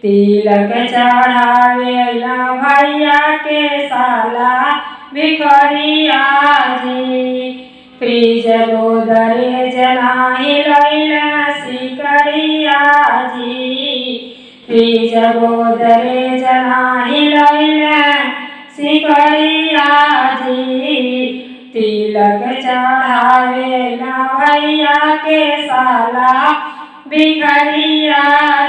तिलक चढ़ावेला भैया के साला भिखरिया जी। फ्रिज गोदरेज नाही लैला सिकरिया जी। फ्रिज गोदरेज नाही लैला सिकरिया जी। तिलक चढ़ावेला भैया के साला भिखरिया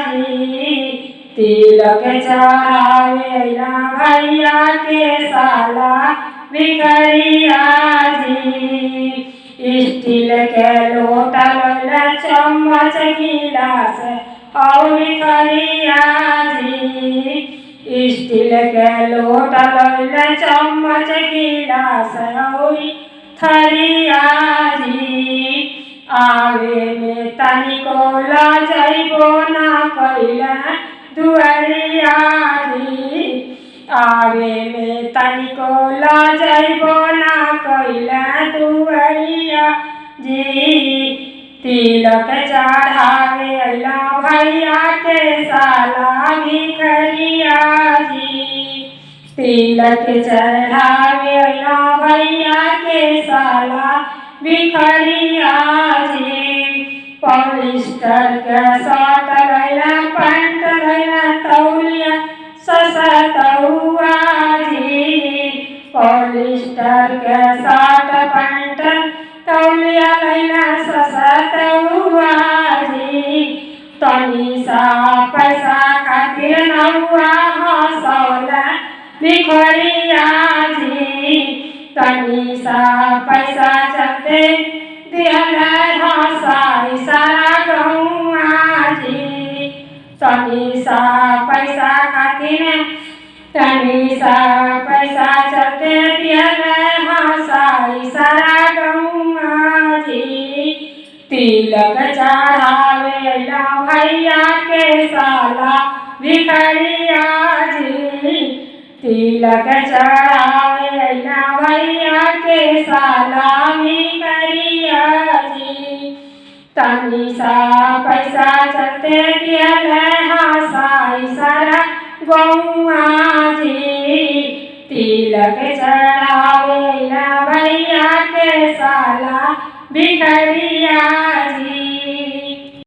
जी। तिलक चढ़ावेला भैया के साला भिखरिया जी। स्टील के लोटा लैला चम्मच गिलास और भिखरिया जी। स्टील के लोटा लैला चम्मच गिलास और थरिया जी। आवे में तनिको लजैबो ना कैला दुआरिया जी। आवे में तनिको लजैबो ना कैला दुआरिया जी। तिलक चढ़ावेला भैया के साला भिखरिया जी। तिलक चढ़ावेला भैया के साला भिखरिया जी। पॉलिस्टर के शर्ट लैला पैंट लैला तौलिया ससतौआ जी। पॉलिस्टर के शर्ट पैंट तौलिया लैला ससतौआ जी। तनी सा पैसा खातिर नौआ हंसौला भिखरिया जी। तनी सा पैसा चलते दिहला हंसाई सारा गौआ जी। तनी सा पैसा खातिर तनी सा पैसा चलते दिहला हंसाई सारा गौआ जी। तिलक चढ़ावेला भैया के साला भिखरिया जी। तिलक चढ़ावेला भैया के साला भिखरिया जी। तनी सा पैसा चलते दिहला हंसाई सारा गौआ जी। तिलक चढ़ावेला भैया के साला भिखरिया